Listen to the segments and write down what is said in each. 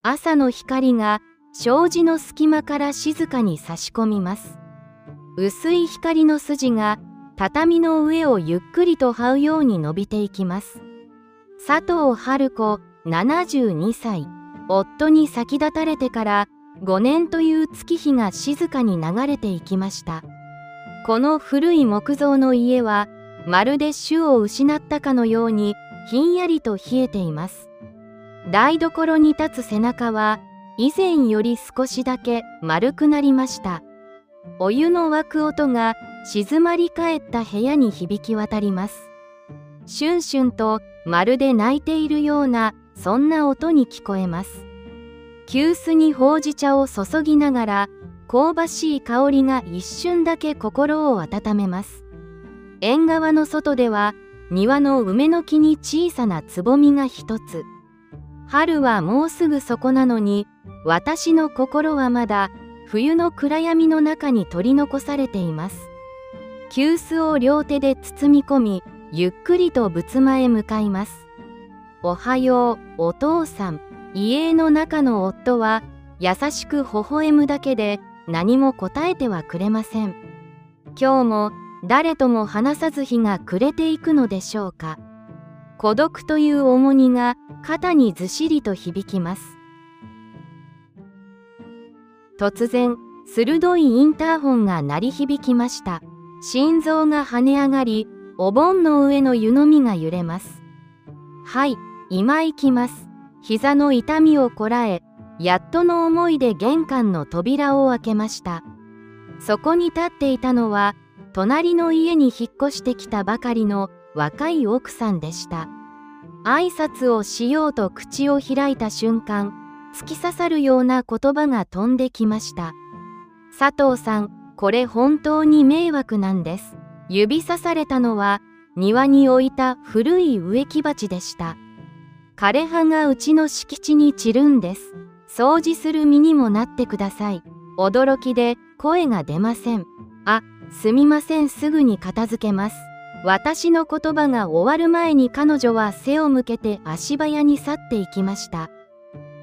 朝の光が障子の隙間から静かに差し込みます。薄い光の筋が畳の上をゆっくりと這うように伸びていきます。佐藤春子72歳。夫に先立たれてから5年という月日が静かに流れていきました。この古い木造の家はまるで主を失ったかのようにひんやりと冷えています。台所に立つ背中は以前より少しだけ丸くなりました。お湯の沸く音が静まり返った部屋に響き渡ります。シュンシュンとまるで泣いているようなそんな音に聞こえます。急須にほうじ茶を注ぎながら香ばしい香りが一瞬だけ心を温めます。縁側の外では庭の梅の木に小さなつぼみが一つ。春はもうすぐそこなのに、私の心はまだ冬の暗闇の中に取り残されています。急須を両手で包み込み、ゆっくりと仏間へ向かいます。おはよう、お父さん。遺影の中の夫は優しく微笑むだけで何も答えてはくれません。今日も誰とも話さず日が暮れていくのでしょうか。孤独という重荷が肩にずしりと響きます。突然、鋭いインターホンが鳴り響きました。心臓が跳ね上がり、お盆の上の湯飲みが揺れます。はい、今行きます。膝の痛みをこらえ、やっとの思いで玄関の扉を開けました。そこに立っていたのは、隣の家に引っ越してきたばかりの若い奥さんでした。挨拶をしようと口を開いた瞬間、突き刺さるような言葉が飛んできました。佐藤さん、これ本当に迷惑なんです。指さされたのは、庭に置いた古い植木鉢でした。枯葉がうちの敷地に散るんです。掃除する身にもなってください。驚きで声が出ません。あ、すみません、すぐに片付けます。私の言葉が終わる前に彼女は背を向けて足早に去っていきました。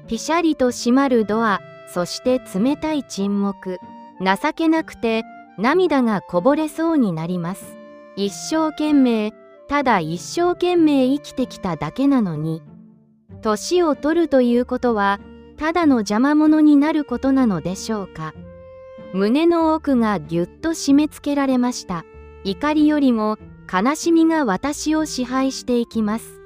ピシャリと閉まるドア、そして冷たい沈黙。情けなくて涙がこぼれそうになります。一生懸命、ただ一生懸命生きてきただけなのに。年を取るということはただの邪魔者になることなのでしょうか。胸の奥がぎゅっと締め付けられました。怒りよりも悲しみが私を支配していきます。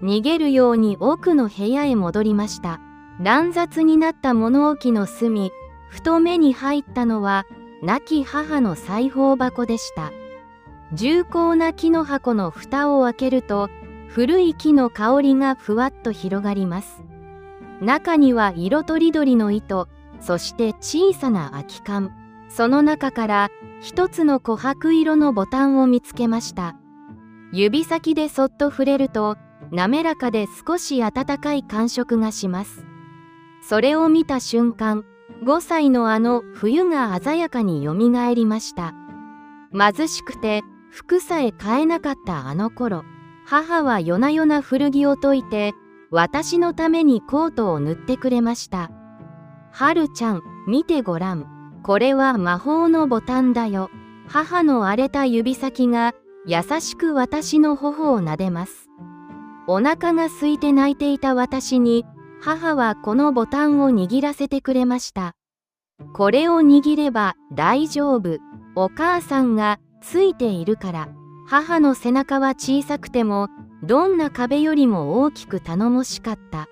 逃げるように奥の部屋へ戻りました。乱雑になった物置の隅、ふと目に入ったのは亡き母の裁縫箱でした。重厚な木の箱の蓋を開けると古い木の香りがふわっと広がります。中には色とりどりの糸、そして小さな空き缶。その中から一つの琥珀色のボタンを見つけました。指先でそっと触れると滑らかで少し温かい感触がします。それを見た瞬間、5歳のあの冬が鮮やかによみがえりました。貧しくて服さえ買えなかったあの頃、母は夜な夜な古着を解いて私のためにコートを塗ってくれました。はるちゃん、見てごらん。これは魔法のボタンだよ。母の荒れた指先が優しく私の頬を撫でます。お腹が空いて泣いていた私に母はこのボタンを握らせてくれました。これを握れば大丈夫。お母さんがついているから。母の背中は小さくてもどんな壁よりも大きく頼もしかった。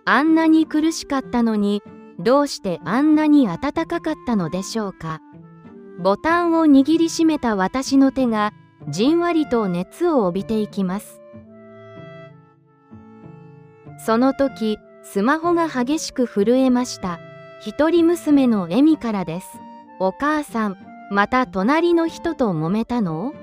あんなに苦しかったのにどうしてあんなに暖かかったのでしょうか。ボタンを握りしめた私の手がじんわりと熱を帯びていきます。その時スマホが激しく震えました。一人娘のエミからです。お母さん、また隣の人と揉めたの？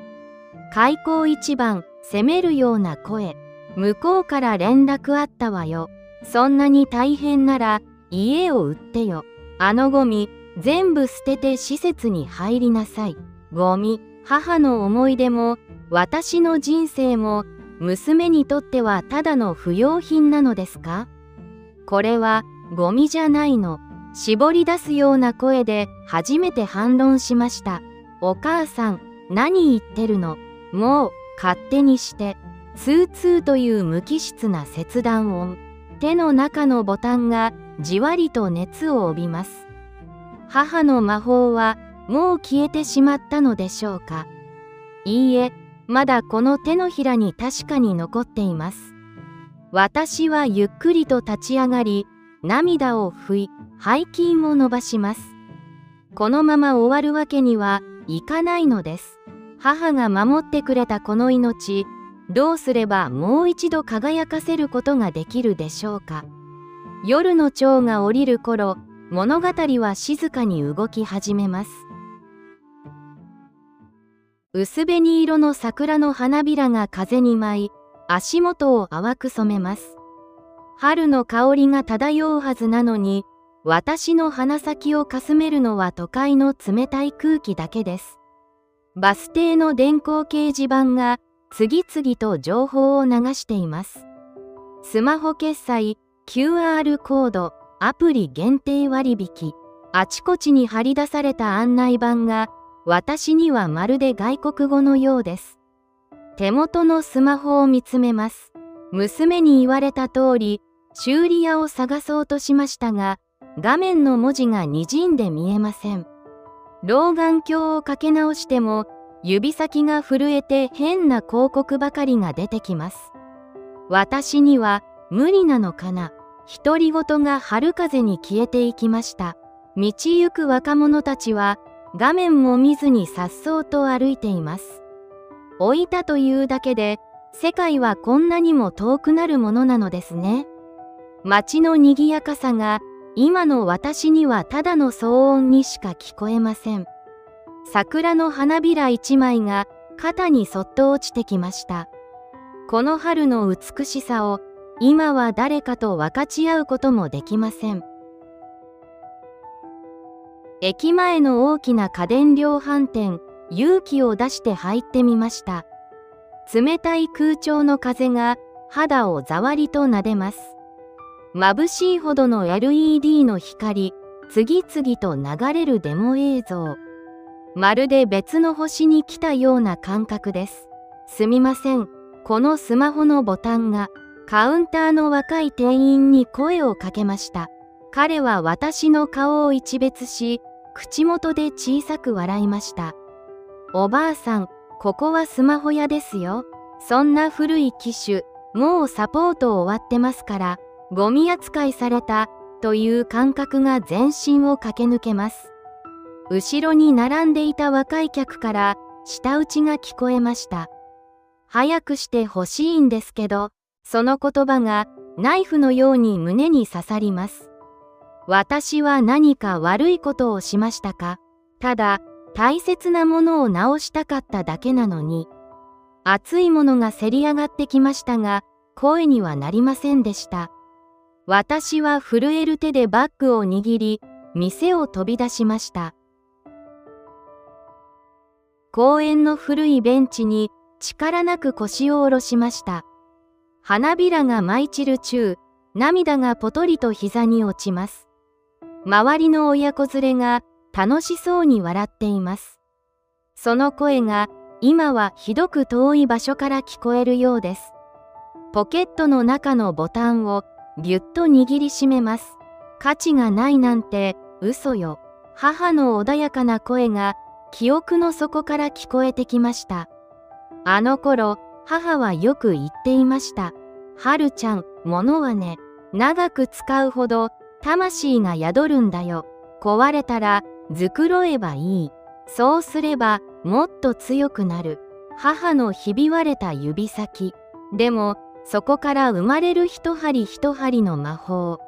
開口一番責めるような声。向こうから連絡あったわよ。そんなに大変なら家を売ってよ。あのゴミ全部捨てて施設に入りなさい。ゴミ、母の思い出も私の人生も娘にとってはただの不要品なのですか？これはゴミじゃないの。絞り出すような声で初めて反論しました。お母さん、何言ってるの？もう勝手にして。ツーツーという無機質な切断音。手の中のボタンがじわりと熱を帯びます。母の魔法はもう消えてしまったのでしょうか？いいえ、まだこの手のひらに確かに残っています。私はゆっくりと立ち上がり、涙を拭い、背筋を伸ばします。このまま終わるわけにはいかないのです。母が守ってくれたこの命、どうすればもう一度輝かせることができるでしょうか。夜の蝶が降りる頃、物語は静かに動き始めます。薄紅色の桜の花びらが風に舞い、足元を淡く染めます。春の香りが漂うはずなのに、私の鼻先をかすめるのは都会の冷たい空気だけです。バス停の電光掲示板が次々と情報を流しています。スマホ決済、QR コード、アプリ限定割引、あちこちに貼り出された案内板が、私にはまるで外国語のようです。手元のスマホを見つめます。娘に言われた通り、修理屋を探そうとしましたが、画面の文字が滲んで見えません。老眼鏡をかけ直しても、指先が震えて変な広告ばかりが出てきます。私には無理なのかな。独り言が春風に消えていきました。道行く若者たちは、画面も見ずに颯爽と歩いています。置いたというだけで、世界はこんなにも遠くなるものなのですね。街の賑やかさが、今の私にはただの騒音にしか聞こえません。桜の花びら一枚が肩にそっと落ちてきました。この春の美しさを、今は誰かと分かち合うこともできません。駅前の大きな家電量販店、勇気を出して入ってみました。冷たい空調の風が肌をざわりと撫でます。眩しいほどの LED の光、次々と流れるデモ映像。まるで別の星に来たような感覚です。すみません、このスマホのボタンが、カウンターの若い店員に声をかけました。彼は私の顔を一瞥し、口元で小さく笑いました。おばあさん、ここはスマホ屋ですよ。そんな古い機種、もうサポート終わってますから、ゴミ扱いされたという感覚が全身を駆け抜けます。後ろに並んでいた若い客から舌打ちが聞こえました。早くしてほしいんですけど、その言葉がナイフのように胸に刺さります。私は何か悪いことをしましたか？ただ、大切なものを直したかっただけなのに。熱いものがせり上がってきましたが、声にはなりませんでした。私は震える手でバッグを握り、店を飛び出しました。公園の古いベンチに力なく腰を下ろしました。花びらが舞い散る中、涙がぽとりと膝に落ちます。周りの親子連れが楽しそうに笑っています。その声が今はひどく遠い場所から聞こえるようです。ポケットの中のボタンをぎゅっと握りしめます。価値がないなんて嘘よ。母の穏やかな声が記憶の底から聞こえてきました。あの頃、母はよく言っていました。はるちゃん、物はね、長く使うほど魂が宿るんだよ。壊れたら繕えばいい。そうすればもっと強くなる。母のひび割れた指先。でも、そこから生まれる一針一針の魔法。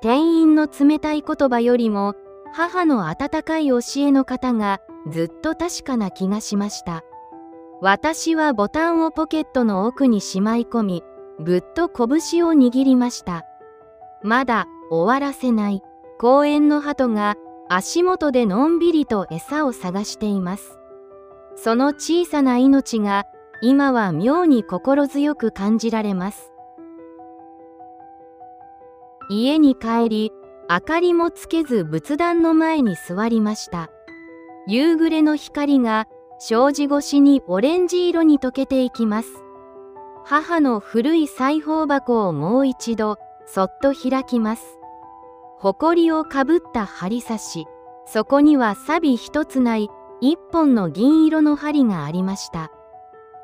店員の冷たい言葉よりも、母の温かい教えの方がずっと確かな気がしました。私はボタンをポケットの奥にしまい込み、ぐっと拳を握りました。まだ終わらせない。公園の鳩が足元でのんびりと餌を探しています。その小さな命が今は妙に心強く感じられます。家に帰り、明かりもつけず仏壇の前に座りました。夕暮れの光が障子越しにオレンジ色に溶けていきます。母の古い裁縫箱をもう一度そっと開きます。埃をかぶった針刺し、そこには錆一つない一本の銀色の針がありました。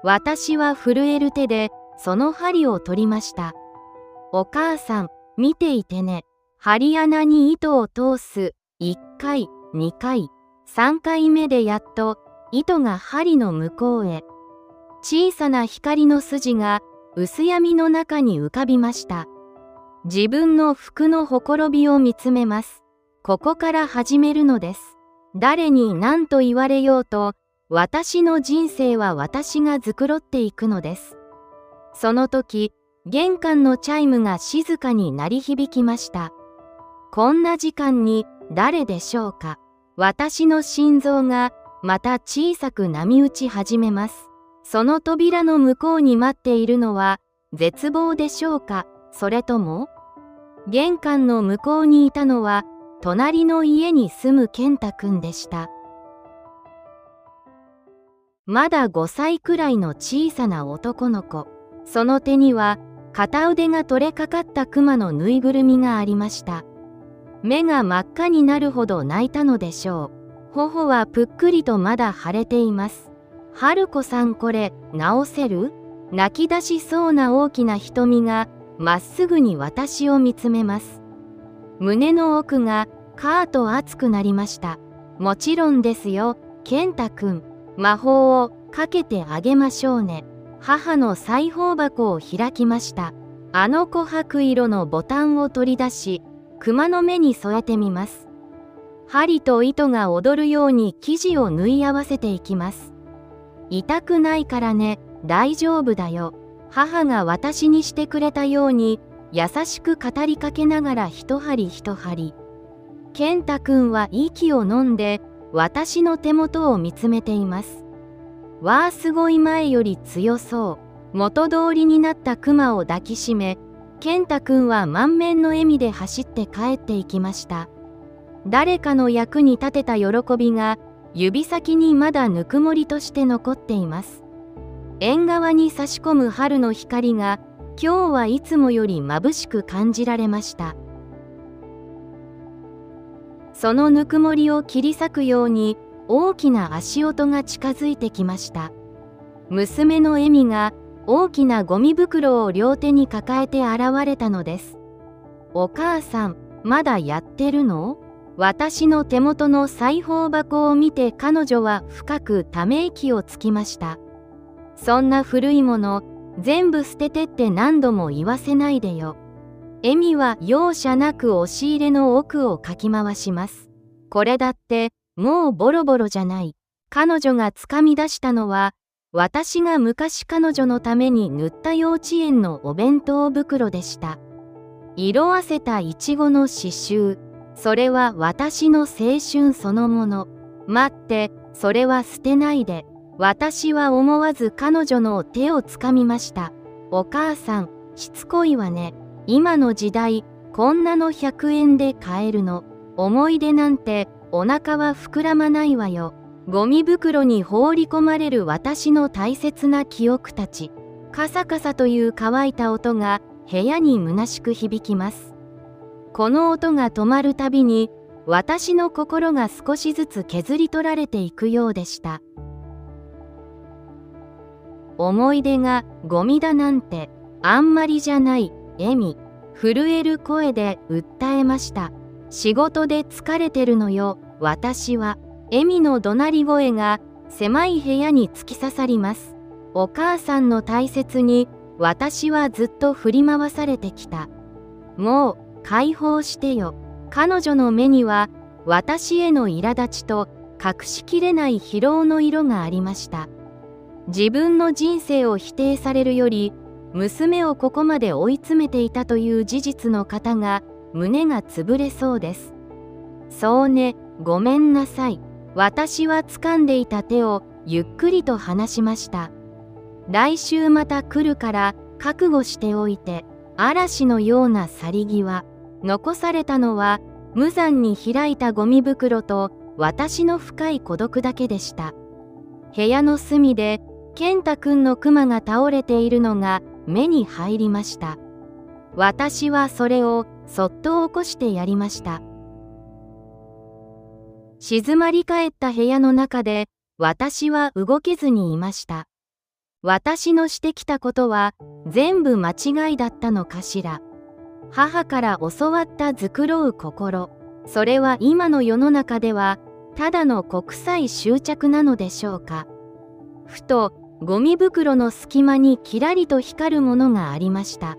私は震える手でその針を取りました。お母さん、見ていてね。針穴に糸を通す1回、2回、3回目でやっと糸が針の向こうへ。小さな光の筋が薄闇の中に浮かびました。自分の服のほころびを見つめます。ここから始めるのです。誰に何と言われようと、私の人生は私が繕っていくのです。その時、玄関のチャイムが静かに鳴り響きました。こんな時間に誰でしょうか。私の心臓がまた小さく波打ち始めます。その扉の向こうに待っているのは絶望でしょうか、それとも玄関の向こうにいたのは隣の家に住む健太くんでした。まだ5歳くらいの小さな男の子。その手には片腕が取れかかったクマのぬいぐるみがありました。目が真っ赤になるほど泣いたのでしょう。頬はぷっくりとまだ腫れています。春子さん、これ直せる？泣き出しそうな大きな瞳がまっすぐに私を見つめます。胸の奥がカーッと熱くなりました。もちろんですよ、健太くん。魔法をかけてあげましょうね。母の裁縫箱を開きました。あの琥珀色のボタンを取り出し、熊の目に添えてみます。針と糸が踊るように生地を縫い合わせていきます。痛くないからね、大丈夫だよ。母が私にしてくれたように優しく語りかけながら一針一針。健太くんは息を飲んで私の手元を見つめています。わあ、すごい、前より強そう。元通りになったクマを抱きしめ、健太くんは満面の笑みで走って帰っていきました。誰かの役に立てた喜びが指先にまだぬくもりとして残っています。縁側に差し込む春の光が今日はいつもより眩しく感じられました。そのぬくもりを切り裂くように大きな足音が近づいてきました。娘のエミが大きなゴミ袋を両手に抱えて現れたのです。お母さん、まだやってるの？私の手元の裁縫箱を見て彼女は深くため息をつきました。そんな古いもの全部捨ててって何度も言わせないでよ。エミは容赦なく押し入れの奥をかき回します。これだってもうボロボロじゃない。彼女がつかみ出したのは私が昔彼女のために塗った幼稚園のお弁当袋でした。色あせたイチゴの刺繍。それは私の青春そのもの。待って、それは捨てないで。私は思わず彼女の手をつかみました。お母さん、しつこいわね。今の時代、こんなの100円で買えるの。思い出なんてお腹は膨らまないわよ。ゴミ袋に放り込まれる私の大切な記憶たち。カサカサという乾いた音が部屋に虚しく響きます。この音が止まるたびに私の心が少しずつ削り取られていくようでした。思い出がゴミだなんてあんまりじゃない、エミ。震える声で訴えました。仕事で疲れてるのよ、私は。エミの怒鳴り声が狭い部屋に突き刺さります。お母さんの大切に私はずっと振り回されてきた。もう解放してよ。彼女の目には私への苛立ちと隠しきれない疲労の色がありました。自分の人生を否定されるより娘をここまで追い詰めていたという事実の方が胸が潰れそうです。そうね、ごめんなさい。私は掴んでいた手をゆっくりと離しました。来週また来るから覚悟しておいて。嵐のような去り際。残されたのは無残に開いたゴミ袋と私の深い孤独だけでした。部屋の隅で健太くんのクマが倒れているのが目に入りました。私はそれをそっと起こしてやりました。静まり返った部屋の中で私は動けずにいました。私のしてきたことは全部間違いだったのかしら。母から教わった繕う心、それは今の世の中ではただの国際執着なのでしょうか。ふとゴミ袋の隙間にキラリと光るものがありました。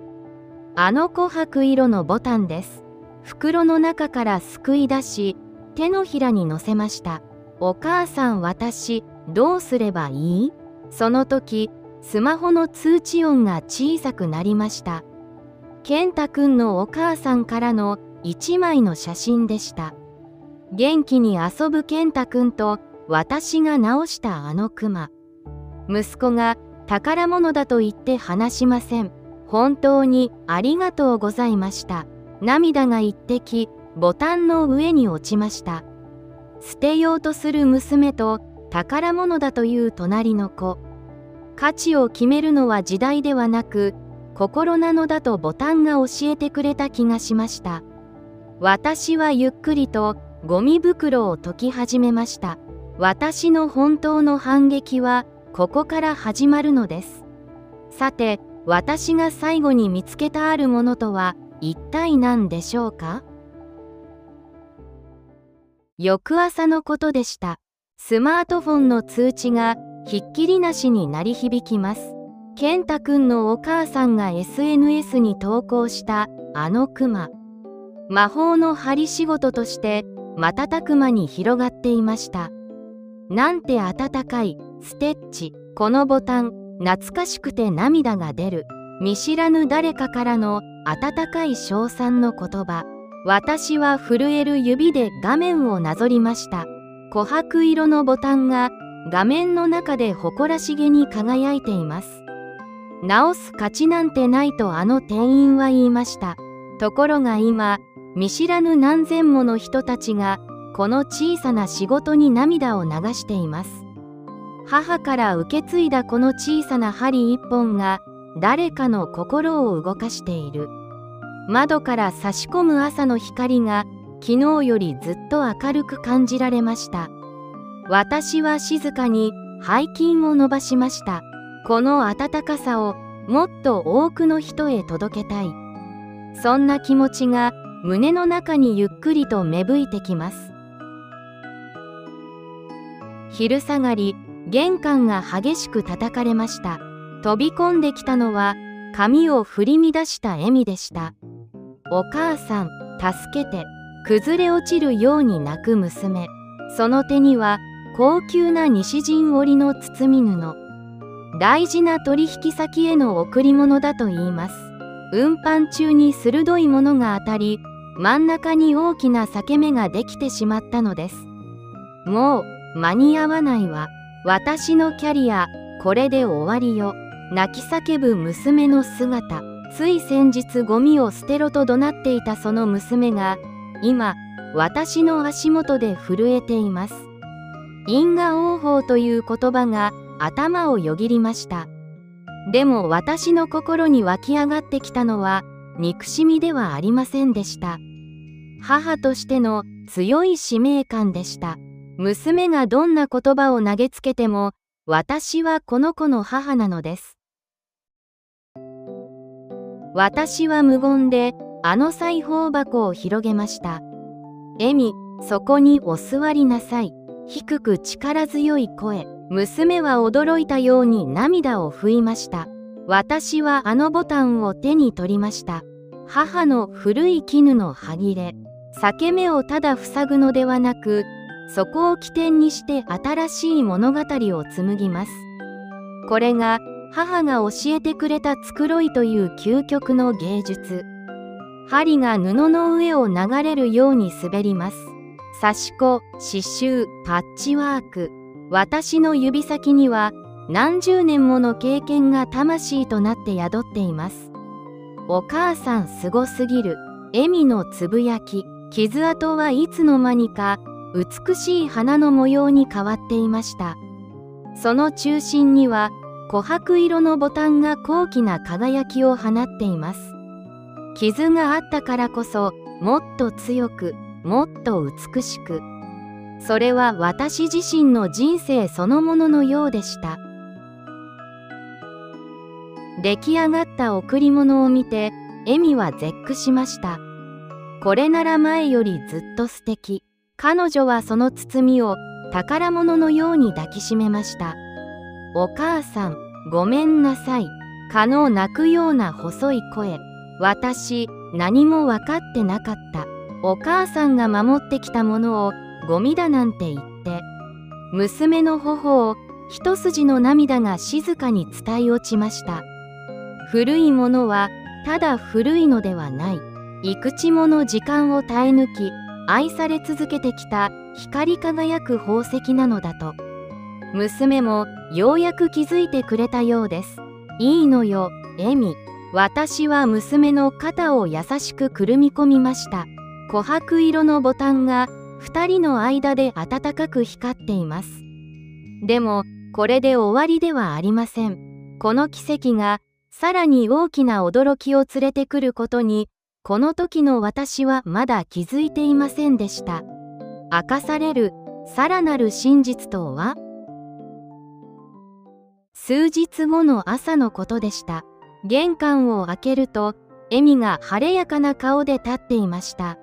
あの琥珀色のボタンです。袋の中からすくい出し、手のひらに乗せました。お母さん、私どうすればいい？その時スマホの通知音が小さくなりました。健太くんのお母さんからの一枚の写真でした。元気に遊ぶ健太くんと私が直したあのクマ。息子が宝物だと言って離しません。本当にありがとうございました。涙が一滴ボタンの上に落ちました。捨てようとする娘と宝物だという隣の子。価値を決めるのは時代ではなく心なのだとボタンが教えてくれた気がしました。私はゆっくりとゴミ袋を解き始めました。私の本当の反撃はここから始まるのです。さて、私が最後に見つけたあるものとは一体何でしょうか？翌朝のことでした。スマートフォンの通知がひっきりなしに鳴り響きます。健太くんのお母さんが SNS に投稿したあのクマ。魔法の針仕事として瞬く間に広がっていました。なんて温かいステッチ。このボタン、懐かしくて涙が出る。見知らぬ誰かからの温かい称賛の言葉。私は震える指で画面をなぞりました。琥珀色のボタンが画面の中で誇らしげに輝いています。直す価値なんてないとあの店員は言いました。ところが今、見知らぬ何千もの人たちがこの小さな仕事に涙を流しています。母から受け継いだこの小さな針一本が誰かの心を動かしている。窓から差し込む朝の光が昨日よりずっと明るく感じられました。私は静かに背筋を伸ばしました。この温かさをもっと多くの人へ届けたい。そんな気持ちが胸の中にゆっくりと芽吹いてきます。昼下がり、玄関が激しく叩かれました。飛び込んできたのは髪を振り乱した笑みでした。お母さん、助けて。崩れ落ちるように泣く娘。その手には高級な西陣織の包み布。大事な取引先への贈り物だと言います。運搬中に鋭いものが当たり、真ん中に大きな裂け目ができてしまったのです。もう間に合わないわ。私のキャリア、これで終わりよ。泣き叫ぶ娘の姿。つい先日ゴミを捨てろと怒鳴っていたその娘が、今、私の足元で震えています。因果応報という言葉が頭をよぎりました。でも私の心に湧き上がってきたのは憎しみではありませんでした。母としての強い使命感でした。娘がどんな言葉を投げつけても、私はこの子の母なのです。私は無言であの裁縫箱を広げました。エミ、そこにお座りなさい。低く力強い声。娘は驚いたように涙を拭いました。私はあのボタンを手に取りました。母の古い絹のはぎれ。裂け目をただ塞ぐのではなく、そこを起点にして新しい物語を紡ぎます。これが母が教えてくれた繕いという究極の芸術。針が布の上を流れるように滑ります。刺し子、刺繍、パッチワーク。私の指先には何十年もの経験が魂となって宿っています。お母さんすごすぎる。エミのつぶやき。傷跡はいつの間にか美しい花の模様に変わっていました。その中心には琥珀色のボタンが高貴な輝きを放っています。傷があったからこそもっと強く、もっと美しく。それは私自身の人生そのもののようでした。出来上がった贈り物を見てエミは絶句しました。これなら前よりずっと素敵。彼女はその包みを宝物のように抱きしめました。お母さん、ごめんなさい。蚊の鳴くような細い声。私、何も分かってなかった。お母さんが守ってきたものをゴミだなんて言って。娘の頬を一筋の涙が静かに伝え落ちました。古いものはただ古いのではない。幾地もの時間を耐え抜き、愛され続けてきた光り輝く宝石なのだと。娘もようやく気づいてくれたようです。いいのよ、エミ。私は娘の肩を優しくくるみ込みました。琥珀色のボタンが二人の間で温かく光っています。でも、これで終わりではありません。この奇跡がさらに大きな驚きを連れてくることに、この時の私はまだ気づいていませんでした。明かされるさらなる真実とは？数日後の朝のことでした。玄関を開けると、エミが晴れやかな顔で立っていました。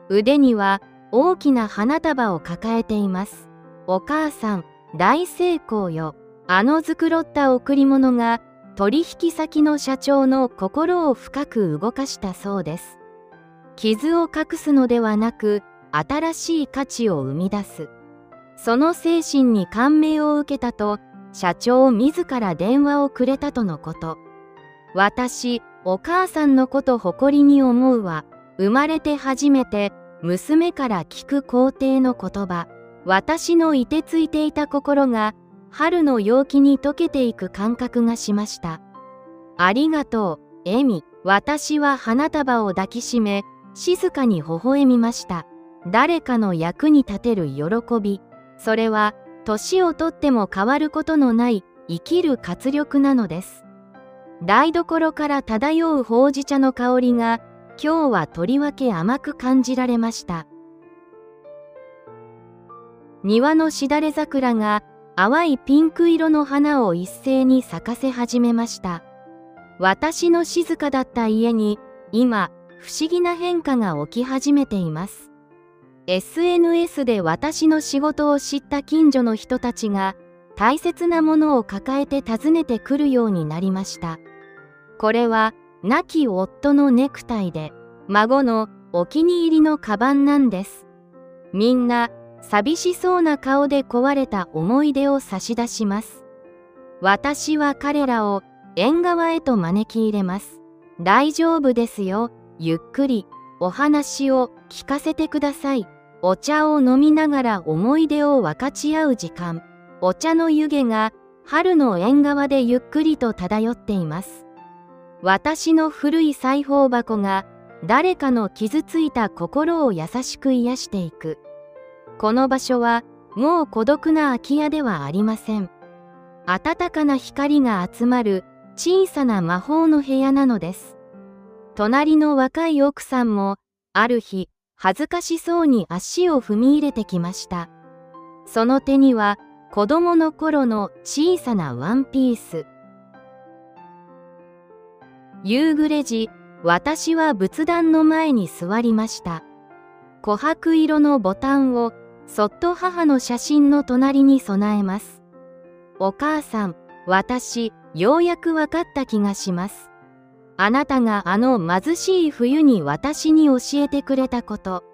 腕には大きな花束を抱えています。お母さん、大成功よ。繕った贈り物が取引先の社長の心を深く動かしたそうです。傷を隠すのではなく、新しい価値を生み出す。その精神に感銘を受けたと、社長自ら電話をくれたとのこと。私、お母さんのこと誇りに思うわ。生まれて初めて、娘から聞く肯定の言葉。私の凍てついていた心が、春の陽気に溶けていく感覚がしました。ありがとう、エミ。私は花束を抱きしめ、静かに微笑みました。誰かの役に立てる喜び。それは、年をとっても変わることのない生きる活力なのです。台所から漂うほうじ茶の香りが、今日はとりわけ甘く感じられました。庭のしだれ桜が、淡いピンク色の花を一斉に咲かせ始めました。私の静かだった家に今不思議な変化が起き始めています。SNS で私の仕事を知った近所の人たちが大切なものを抱えて訪ねてくるようになりました。これは亡き夫のネクタイで、孫のお気に入りのカバンなんです。みんな寂しそうな顔で壊れた思い出を差し出します。私は彼らを縁側へと招き入れます。大丈夫ですよ。ゆっくりお話を聞かせてください。お茶を飲みながら思い出を分かち合う時間。お茶の湯気が春の縁側でゆっくりと漂っています。私の古い裁縫箱が誰かの傷ついた心を優しく癒していく。この場所はもう孤独な空き家ではありません。暖かな光が集まる小さな魔法の部屋なのです。隣の若い奥さんもある日恥ずかしそうに足を踏み入れてきました。その手には子供の頃の小さなワンピース。夕暮れ時、私は仏壇の前に座りました。琥珀色のボタンをそっと母の写真の隣に備えます。お母さん、私、ようやく分かった気がします。あなたがあの貧しい冬に私に教えてくれたこと。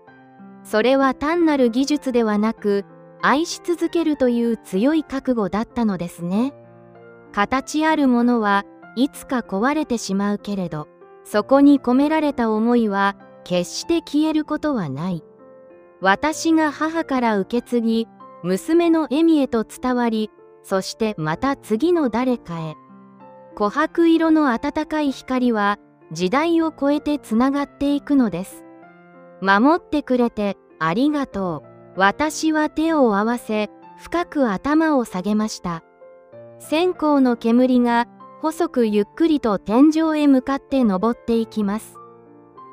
それは単なる技術ではなく、愛し続けるという強い覚悟だったのですね。形あるものはいつか壊れてしまうけれど、そこに込められた思いは決して消えることはない。私が母から受け継ぎ、娘のエミへと伝わり、そしてまた次の誰かへ。琥珀色の暖かい光は時代を超えてつながっていくのです。守ってくれてありがとう。私は手を合わせ、深く頭を下げました。線香の煙が細くゆっくりと天井へ向かって昇っていきます。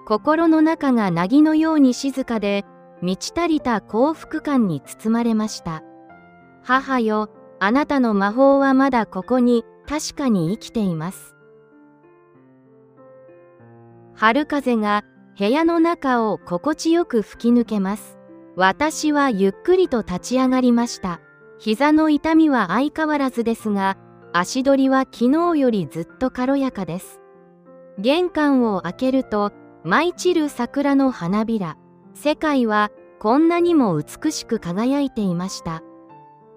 心の中が凪のように静かで、満ち足りた幸福感に包まれました。母よ、あなたの魔法はまだここに確かに生きています。春風が部屋の中を心地よく吹き抜けます。私はゆっくりと立ち上がりました。膝の痛みは相変わらずですが、足取りは昨日よりずっと軽やかです。玄関を開けると、舞い散る桜の花びら。世界はこんなにも美しく輝いていました。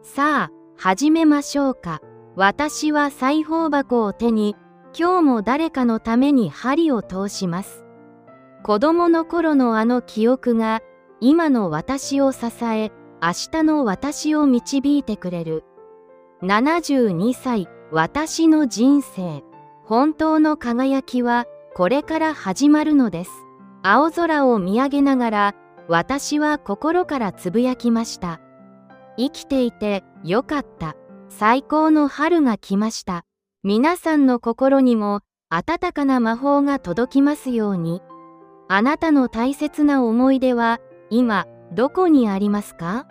さあ、始めましょうか。私は裁縫箱を手に、今日も誰かのために針を通します。子供の頃のあの記憶が、今の私を支え、明日の私を導いてくれる。72歳、私の人生。本当の輝きは、これから始まるのです。青空を見上げながら、私は心からつぶやきました。生きていてよかった。最高の春が来ました。皆さんの心にも温かな魔法が届きますように。あなたの大切な思い出は今どこにありますか？